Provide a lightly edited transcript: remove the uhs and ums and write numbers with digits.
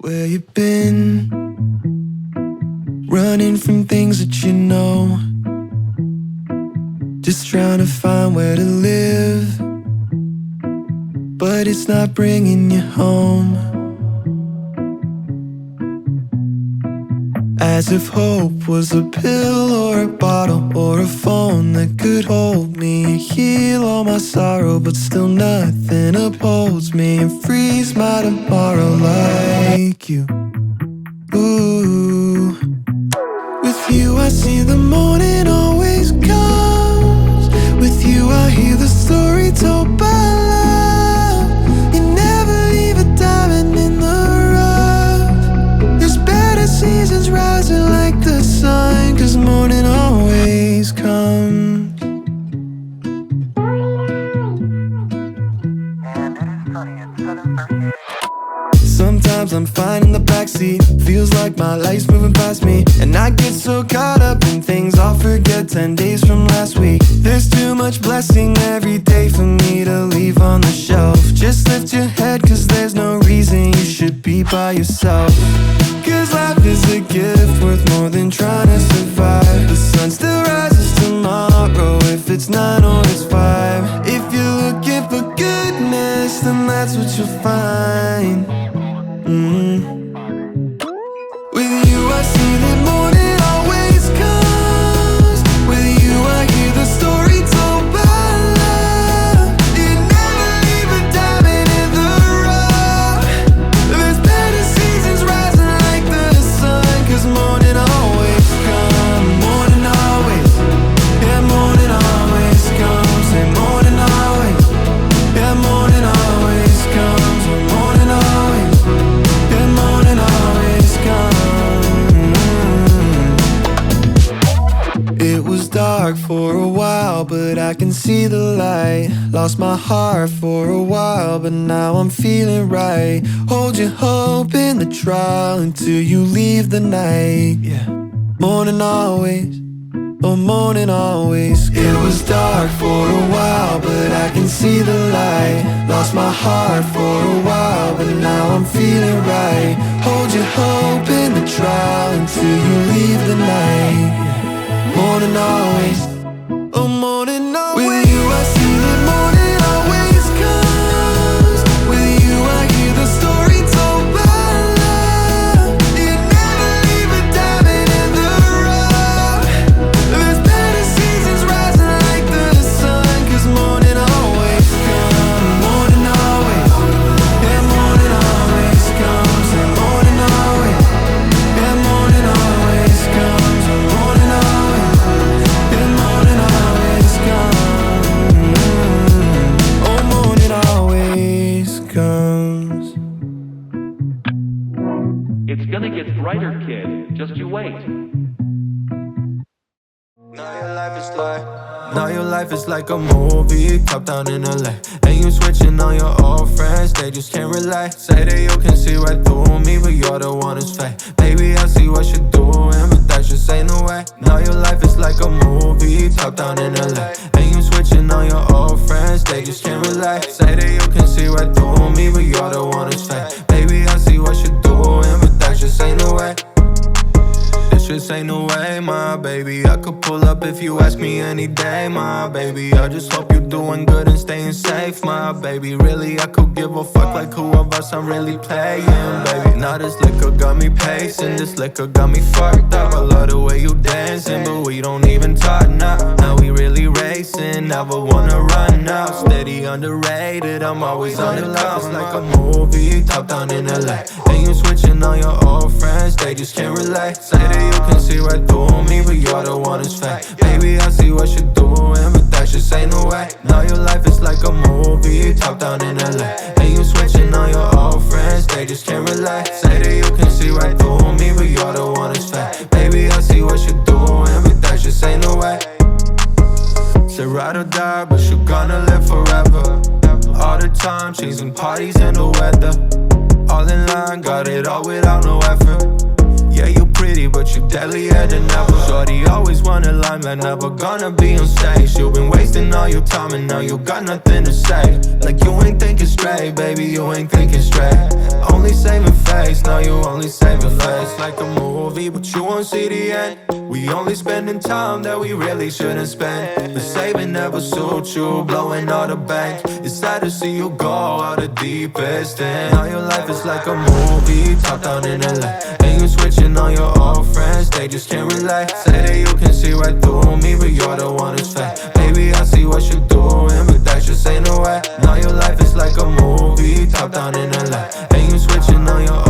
Where you been? Running from things that you know, just trying to find where to live, but it's not bringing you home. As if hope was a pill or a bottle or a phone that could hold me and heal all my sorrow, but still nothing upholds me and frees my tomorrow like you. Ooh. With you I see the morning always comes. With you I hear the story told by love. You never leave a diamond in the rough. There's better seasons rising like the sun, 'cause morning always comes. And it is sunny in Superficiality. Sometimes I'm fine in the backseat, feels like my life's moving past me, and I get so caught up in things I'll forget 10 days from last week. There's too much blessing every day for me to leave on the shelf. Just lift your head, 'cause there's no reason you should be by yourself. 'Cause life is a gift worth more than trying to survive. The sun still rises tomorrow, if it's 9 or it's 5. If you're looking for goodness, then that's what you'll find. With you I see that morning always comes. With you I hear the story told by love. You never leave a diamond in the rough. There's better seasons rising like the sun, 'cause morning always comes. Morning always, yeah, morning always comes. And morning always, yeah, morning always comes. Morning always, yeah, morning always comes. It was dark for a while, but I can see the light. Lost my heart for a while, but now I'm feeling right. Hold your hope in the trial until you leave the night. Yeah, morning always, oh morning always. It was dark for a while, but I can see the light. Lost my heart for a while, but now I'm feeling right. Hold your hope in the trial until you leave the night. Morning always, oh morning always. With you I see that morning always comes. With you I hear the story told by love. You never leave a diamond in the rough. There's better seasons rising like the sun, 'cause morning always comes. Morning always, yeah, morning always comes. And morning always, yeah, morning always comes. And morning always, yeah, morning always comes. Oh, morning always comes. It's gonna get brighter, kid. Just you wait. Now your life is like a movie, top down in LA. And you switching on your old friends, they just can't relate. Say that you can see right through me, but you're the one who's fake. Baby, I see what you're doing, but that just ain't the way. Now your life is like a movie, top down in LA. And you switching on your old friends, they just can't relate. Say that you can see right through me, but you're the one who's fake. Baby, I see what you're doing, but that just ain't the way. This just ain't the way, my baby. I could pull up if you ask me any day, my baby. I just hope you're doing good and staying safe, my baby. Really, I could give a fuck like who of us I'm really playing, baby. Now this liquor got me pacing, this liquor got me fucked up. I love the way you dancing, but we don't even talk now. Now we really racing, never wanna run now. Steady underrated, I'm always on the top. It's like a movie, top down in LA. And you switching on your old friends, they just can't relate. Say that you can see right through me, but you're the one who's fake. Baby, I see what you're doing, but that just ain't the way. Now your life is like a movie, top down in LA. And you switching on your old friends, they just can't relate. Say that you can see right through me, but you're the one who's fake. Baby, I see what you're doing, but that just ain't the way. Say ride or die, but you're gonna live forever. All the time, chasing parties and the weather. All in line, got it all without no effort. Yeah, you pretty, but you deadlier than ever. Shorty always wanted limelight, never gonna be on stage. You've been wasting all your time and now you got nothing to say. Like you ain't thinking straight, baby, you ain't thinking straight. Only saving face, now you only saving face. Like a movie, but you won't see the end. We only spending time that we really shouldn't spend. The saving never suits you, blowing all the bank. It's sad to see you go out the deepest end. Now your life is like a movie, top down in LA. And you switching on your old friends, they just can't relate. Say that you can see right through me, but you're the one who's fake. Baby, I see what you're doing, but that just ain't no way. Now your life is like a movie, top down in LA. And you switching on your